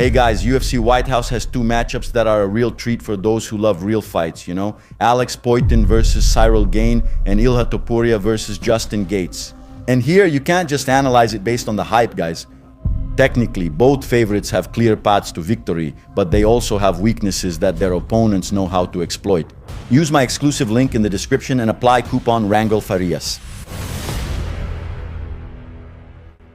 Hey guys, UFC White House has two matchups that are a real treat for those who love real fights, you know? Alex Poatan versus Cyril Gane and Ilha Topuria versus Justin Gaethje. And here you can't just analyze it based on the hype, guys. Technically, both favorites have clear paths to victory, but they also have weaknesses that their opponents know how to exploit. Use my exclusive link in the description and apply coupon WRANGLEFARIAS.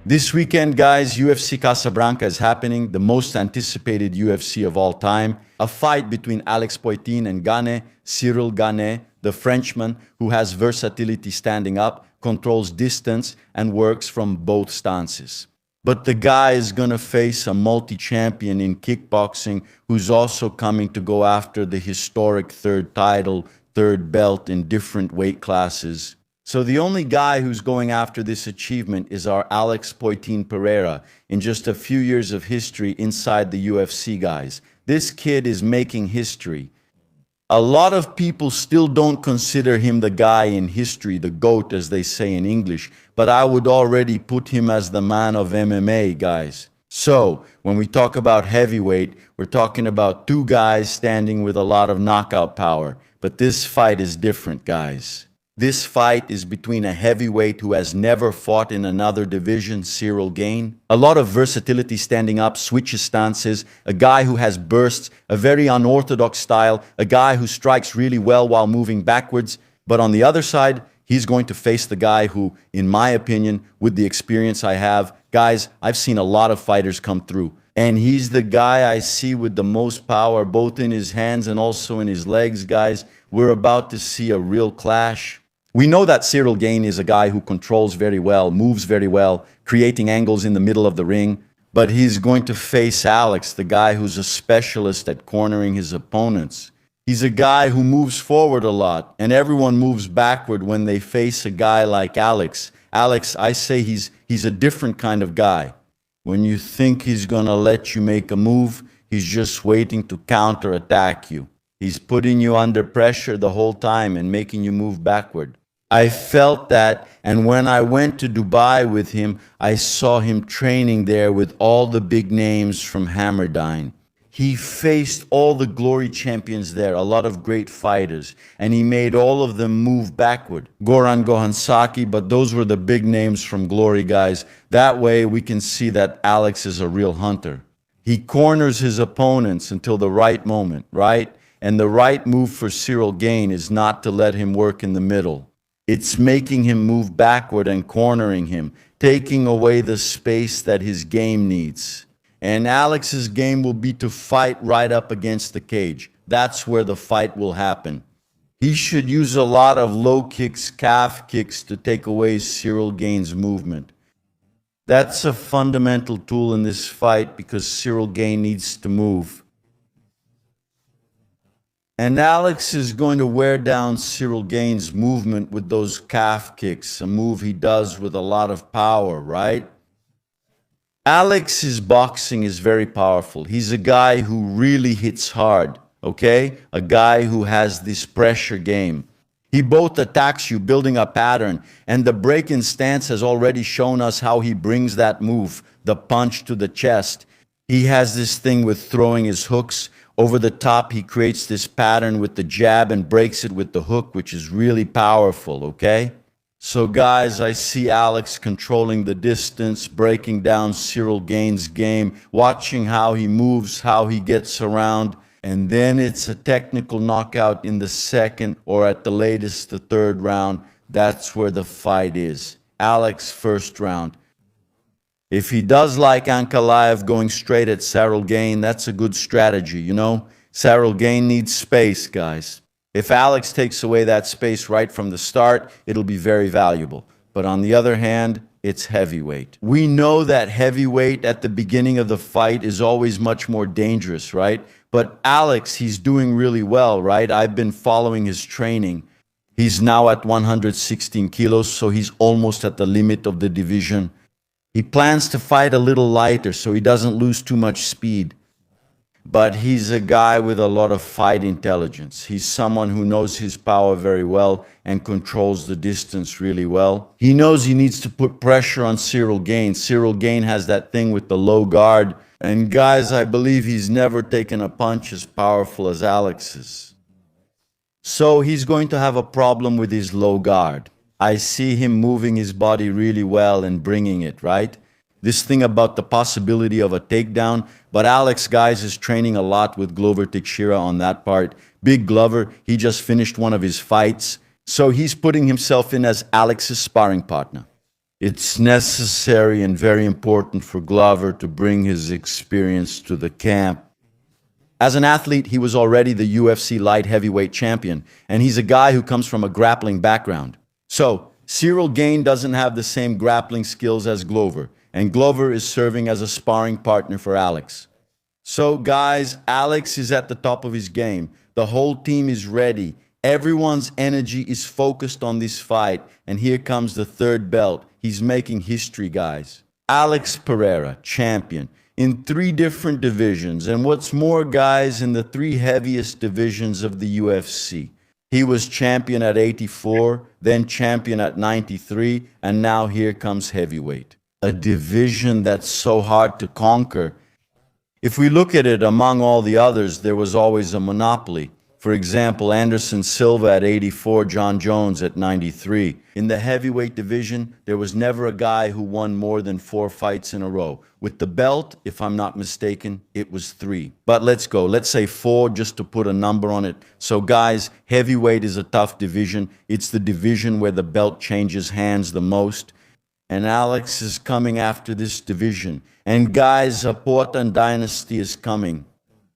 This weekend, guys, UFC Casa Branca is happening, the most anticipated UFC of all time. A fight between Alex Poatan and Gane, Cyril Gane, the Frenchman who has versatility standing up, controls distance, and works from both stances. But the guy is gonna face a multi-champion in kickboxing who's also coming to go after the historic third title, third belt in different weight classes. So the only guy who's going after this achievement is our Alex Poatan Pereira in just a few years of history inside the UFC, guys. This kid is making history. A lot of people still don't consider him the guy in history, the GOAT as they say in English, but I would already put him as the man of MMA, guys. So, when we talk about heavyweight, we're talking about two guys standing with a lot of knockout power. But this fight is different, guys. This fight is between a heavyweight who has never fought in another division, Cyril Gane. A lot of versatility standing up, switches stances, a guy who has bursts, a very unorthodox style, a guy who strikes really well while moving backwards. But on the other side, he's going to face the guy who, in my opinion, with the experience I have, guys, I've seen a lot of fighters come through. And he's the guy I see with the most power, both in his hands and also in his legs, guys. We're about to see a real clash. We know that Cyril Gane is a guy who controls very well, moves very well, creating angles in the middle of the ring. But he's going to face Alex, the guy who's a specialist at cornering his opponents. He's a guy who moves forward a lot, and everyone moves backward when they face a guy like Alex. Alex, I say he's a different kind of guy. When you think he's gonna let you make a move, he's just waiting to counterattack you. He's putting you under pressure the whole time and making you move backward. I felt that, and when I went to Dubai with him, I saw him training there with all the big names from Hammerdyne. He faced all the glory champions there, a lot of great fighters, and he made all of them move backward. Goran Gohansaki, but those were the big names from glory, guys. That way we can see that Alex is a real hunter. He corners his opponents until the right moment, right? And the right move for Cyril Gane is not to let him work in the middle. It's making him move backward and cornering him, taking away the space that his game needs. And Alex's game will be to fight right up against the cage. That's where the fight will happen. He should use a lot of low kicks, calf kicks to take away Cyril Gane's movement. That's a fundamental tool in this fight because Cyril Gane needs to move. And Alex is going to wear down Cyril Gane's movement with those calf kicks, a move he does with a lot of power, right? Alex's boxing is very powerful. He's a guy who really hits hard, okay? A guy who has this pressure game. He both attacks you, building a pattern, and the break-in stance has already shown us how he brings that move, the punch to the chest. He has this thing with throwing his hooks. Over the top, he creates this pattern with the jab and breaks it with the hook, which is really powerful, okay? So guys, I see Alex controlling the distance, breaking down Cyril Gane's game, watching how he moves, how he gets around, and then it's a technical knockout in the second or at the latest the third round. That's where the fight is. Alex, first round. If he does like Ankalaev going straight at Cyril Gane, that's a good strategy, you know? Cyril Gane needs space, guys. If Alex takes away that space right from the start, it'll be very valuable. But on the other hand, it's heavyweight. We know that heavyweight at the beginning of the fight is always much more dangerous, right? But Alex, he's doing really well, right? I've been following his training. He's now at 116 kilos, so he's almost at the limit of the division. He plans to fight a little lighter so he doesn't lose too much speed. But he's a guy with a lot of fight intelligence. He's someone who knows his power very well and controls the distance really well. He knows he needs to put pressure on Cyril Gane. Cyril Gane has that thing with the low guard, And guys, I believe he's never taken a punch as powerful as Alex's. So he's going to have a problem with his low guard. I see him moving his body really well and bringing it, right? This thing about the possibility of a takedown, but Alex, guys, is training a lot with Glover Teixeira on that part. Big Glover, he just finished one of his fights, so he's putting himself in as Alex's sparring partner. It's necessary and very important for Glover to bring his experience to the camp. As an athlete, he was already the UFC light heavyweight champion, and he's a guy who comes from a grappling background. So, Cyril Gane doesn't have the same grappling skills as Glover, and Glover is serving as a sparring partner for Alex. So, guys, Alex is at the top of his game. The whole team is ready. Everyone's energy is focused on this fight, and here comes the third belt. He's making history, guys. Alex Pereira, champion in 3 different divisions, and what's more, guys, in the 3 heaviest divisions of the UFC. He was champion at 84, then champion at 93, and now here comes heavyweight. A division that's so hard to conquer. If we look at it, among all the others, there was always a monopoly. For example, Anderson Silva at 84, John Jones at 93. In the heavyweight division, there was never a guy who won more than 4 fights in a row. With the belt, if I'm not mistaken, it was 3. But let's go. Let's say 4 just to put a number on it. So guys, heavyweight is a tough division. It's the division where the belt changes hands the most. And Alex is coming after this division. And guys, a Poatan dynasty is coming.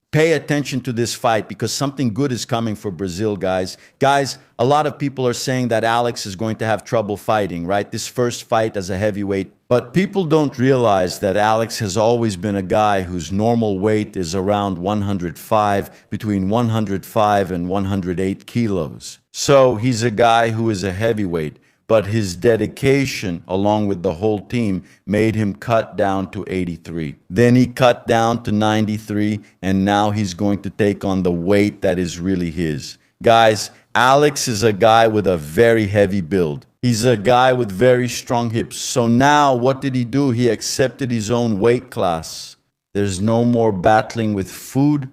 Pay attention to this fight because something good is coming for Brazil, guys. Guys, a lot of people are saying that Alex is going to have trouble fighting, right? This first fight as a heavyweight. But people don't realize that Alex has always been a guy whose normal weight is around 105, between 105 and 108 kilos. So he's a guy who is a heavyweight. But his dedication, along with the whole team, made him cut down to 83. Then he cut down to 93, and now he's going to take on the weight that is really his. Guys, Alex is a guy with a very heavy build. He's a guy with very strong hips. So now, what did he do? He accepted his own weight class. There's no more battling with food.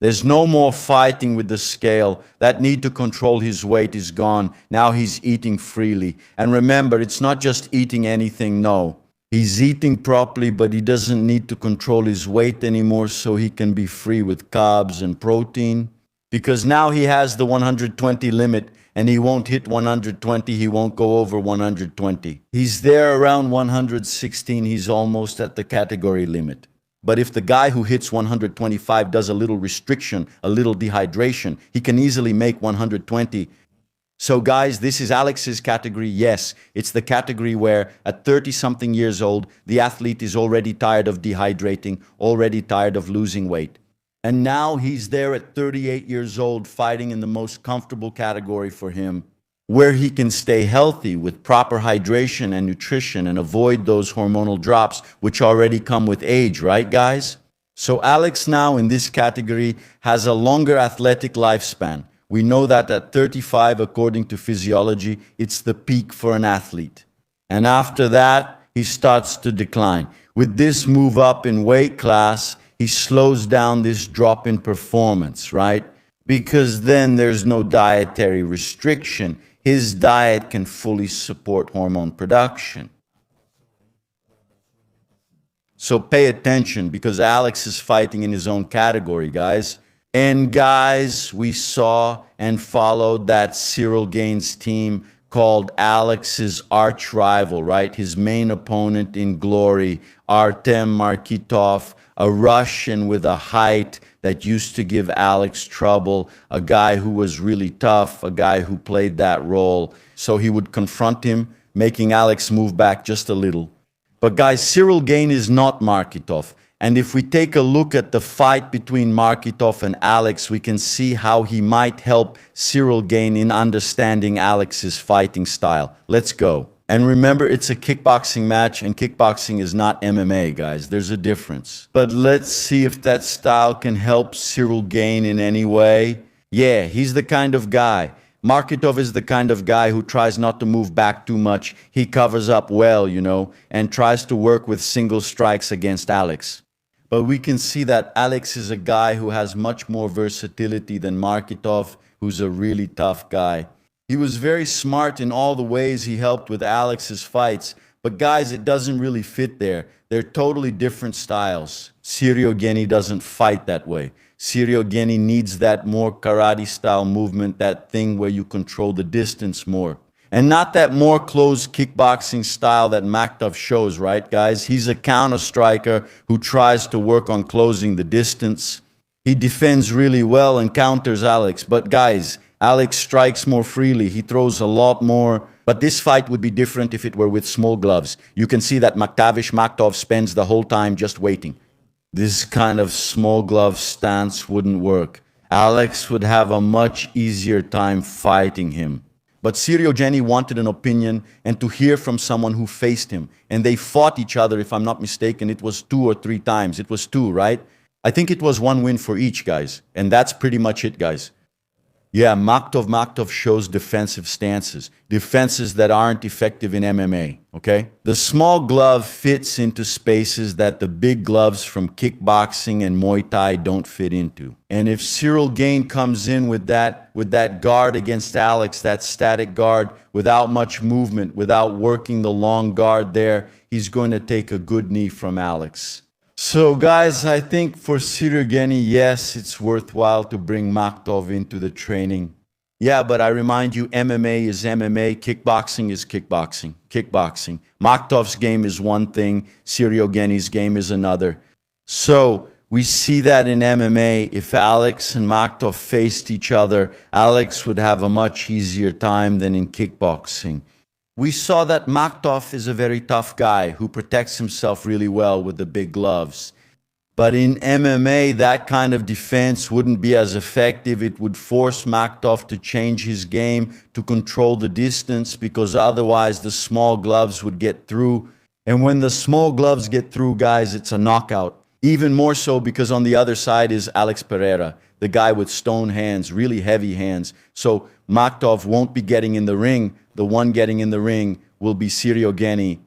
There's no more fighting with the scale. That need to control his weight is gone. Now he's eating freely. And remember, it's not just eating anything, no. He's eating properly, but he doesn't need to control his weight anymore so he can be free with carbs and protein. Because now he has the 120 limit and he won't hit 120, he won't go over 120. He's there around 116, he's almost at the category limit. But if the guy who hits 125 does a little restriction, a little dehydration, he can easily make 120. So guys, this is Alex's category. Yes, it's the category where at 30-something years old, the athlete is already tired of dehydrating, already tired of losing weight. And now he's there at 38 years old, fighting in the most comfortable category for him, where he can stay healthy with proper hydration and nutrition and avoid those hormonal drops which already come with age, right guys? So Alex now in this category has a longer athletic lifespan. We know that at 35, according to physiology, it's the peak for an athlete. And after that, he starts to decline. With this move up in weight class, he slows down this drop in performance, right? Because then there's no dietary restriction. His diet can fully support hormone production. So pay attention because Alex is fighting in his own category, guys. And guys, we saw and followed that Cyril Gane's team called Alex's arch rival, right? His main opponent in glory, Artem Markitov, a Russian with a height that used to give Alex trouble, a guy who was really tough, a guy who played that role. So he would confront him, making Alex move back just a little. But guys, Cyril Gane is not Markitov. And if we take a look at the fight between Markitov and Alex, we can see how he might help Cyril Gane in understanding Alex's fighting style. Let's go. And remember, it's a kickboxing match, and kickboxing is not MMA, guys. There's a difference. But let's see if that style can help Cyril Gane in any way. Yeah, he's the kind of guy. Markitov is the kind of guy who tries not to move back too much. He covers up well, and tries to work with single strikes against Alex. But we can see that Alex is a guy who has much more versatility than Markitov, who's a really tough guy. He was very smart in all the ways he helped with Alex's fights. But guys, it doesn't really fit there. They're totally different styles. Cyril Gane doesn't fight that way. Cyril Gane needs that more karate style movement, that thing where you control the distance more. And not that more closed kickboxing style that Markitov shows, right, guys? He's a counter striker who tries to work on closing the distance. He defends really well and counters Alex. But guys, Alex strikes more freely. He throws a lot more. But this fight would be different if it were with small gloves. You can see that Markitov spends the whole time just waiting. This kind of small glove stance wouldn't work. Alex would have a much easier time fighting him. But Cyril Gane wanted an opinion and to hear from someone who faced him. And they fought each other, if I'm not mistaken. It was 2 or 3 times. It was 2, right? I think it was 1 win for each, guys. And that's pretty much it, guys. Yeah, Markitov shows defensive stances. Defenses that aren't effective in MMA, okay? The small glove fits into spaces that the big gloves from kickboxing and Muay Thai don't fit into. And if Cyril Gane comes in with that guard against Alex, that static guard, without much movement, without working the long guard there, he's going to take a good knee from Alex. So guys, I think for Cyril Gane, yes, it's worthwhile to bring Markitov into the training. Yeah, but I remind you, MMA is MMA, kickboxing is kickboxing. Markitov's game is one thing, Cyril Gane's game is another. So we see that in MMA, if Alex and Markitov faced each other, Alex would have a much easier time than in kickboxing. We saw that Markitov is a very tough guy who protects himself really well with the big gloves. But in MMA, that kind of defense wouldn't be as effective. It would force Markitov to change his game, to control the distance, because otherwise the small gloves would get through. And when the small gloves get through, guys, it's a knockout. Even more so because on the other side is Alex Pereira, the guy with stone hands, really heavy hands. So Markitov won't be getting in the ring. The one getting in the ring will be Cyril Gane.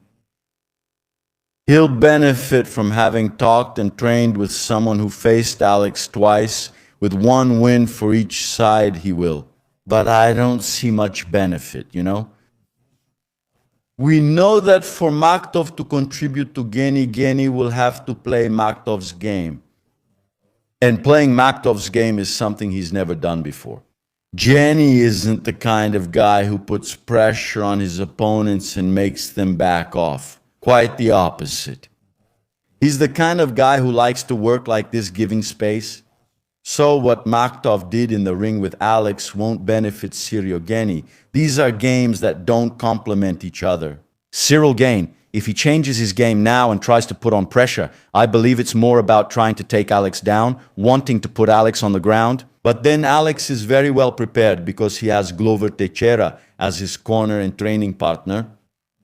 He'll benefit from having talked and trained with someone who faced Alex twice. With 1 win for each side, he will. But I don't see much benefit, We know that for Markitov to contribute to Gane will have to play Markitov's game. And playing Markitov's game is something he's never done before. Gane isn't the kind of guy who puts pressure on his opponents and makes them back off. Quite the opposite. He's the kind of guy who likes to work like this, giving space. So what Markitov did in the ring with Alex won't benefit Cyril Gane. These are games that don't complement each other. Cyril Gane, if he changes his game now and tries to put on pressure, I believe it's more about trying to take Alex down, wanting to put Alex on the ground. But then Alex is very well prepared because he has Glover Teixeira as his corner and training partner.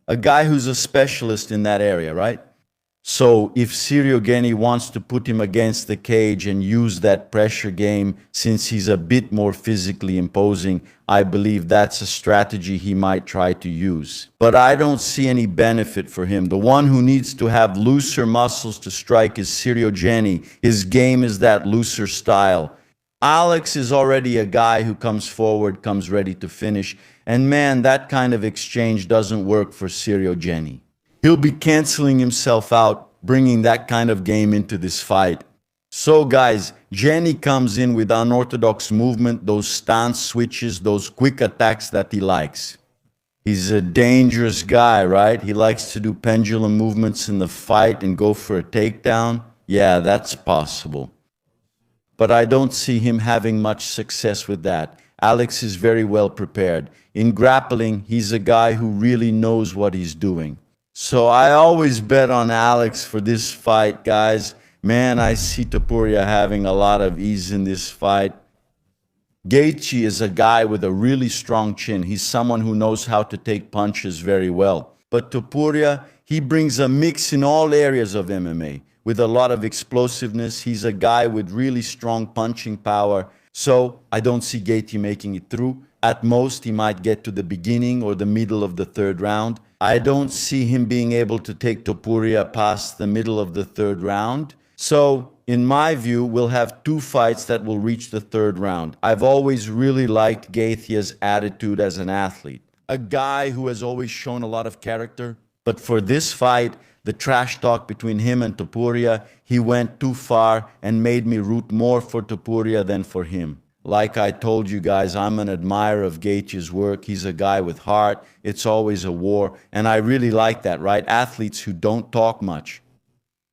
A guy who's a specialist in that area, right? So if Cyril Gane wants to put him against the cage and use that pressure game, since he's a bit more physically imposing, I believe that's a strategy he might try to use. But I don't see any benefit for him. The one who needs to have looser muscles to strike is Cyril Gane. His game is that looser style. Alex is already a guy who comes forward, comes ready to finish. And man, that kind of exchange doesn't work for Cyril Gane. He'll be canceling himself out, bringing that kind of game into this fight. So guys, Gane comes in with unorthodox movement, those stance switches, those quick attacks that he likes. He's a dangerous guy, right? He likes to do pendulum movements in the fight and go for a takedown. Yeah, that's possible. But I don't see him having much success with that. Alex is very well prepared. In grappling, he's a guy who really knows what he's doing. So I always bet on Alex for this fight, guys. Man, I see Topuria having a lot of ease in this fight. Gaethje is a guy with a really strong chin. He's someone who knows how to take punches very well. But Topuria, he brings a mix in all areas of MMA. With a lot of explosiveness, he's a guy with really strong punching power. So I don't see Gaethje making it through. At most, he might get to the beginning or the middle of the third round. I don't see him being able to take Topuria past the middle of the third round. So, in my view, we'll have two fights that will reach the third round. I've always really liked Gaethje's attitude as an athlete. A guy who has always shown a lot of character. But for this fight, the trash talk between him and Topuria, he went too far and made me root more for Topuria than for him. Like I told you guys, I'm an admirer of Gaethje's work. He's a guy with heart. It's always a war. And I really like that, right? Athletes who don't talk much.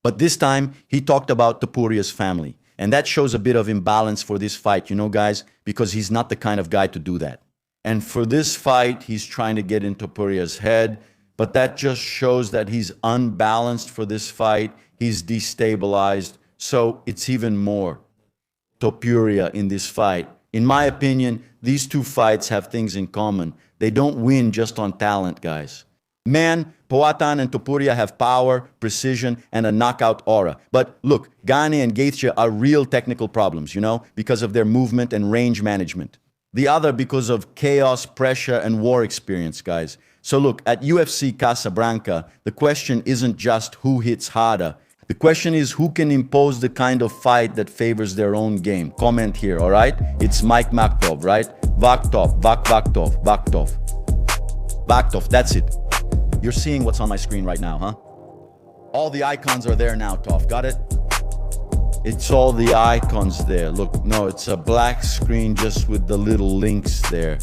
But this time, he talked about Topuria's family. And that shows a bit of imbalance for this fight, you know, guys, because he's not the kind of guy to do that. And for this fight, he's trying to get in Topuria's head. But that just shows that he's unbalanced for this fight. He's destabilized. So it's even more Topuria in this fight. In my opinion, these two fights have things in common. They don't win just on talent, guys. Man, Poatan and Topuria have power, precision, and a knockout aura. But look, Gane and Gaethje are real technical problems, you know, because of their movement and range management. The other because of chaos, pressure, and war experience, guys. So look, at UFC Casa Branca, the question isn't just who hits harder. The question is who can impose the kind of fight that favors their own game. Comment here, all right? It's Mike Markitov, right? Vaktov, Vaktov, that's it. You're seeing what's on my screen right now, huh? All the icons are there now, Tov. Got it? It's all the icons there. Look, no, it's a black screen just with the little links there.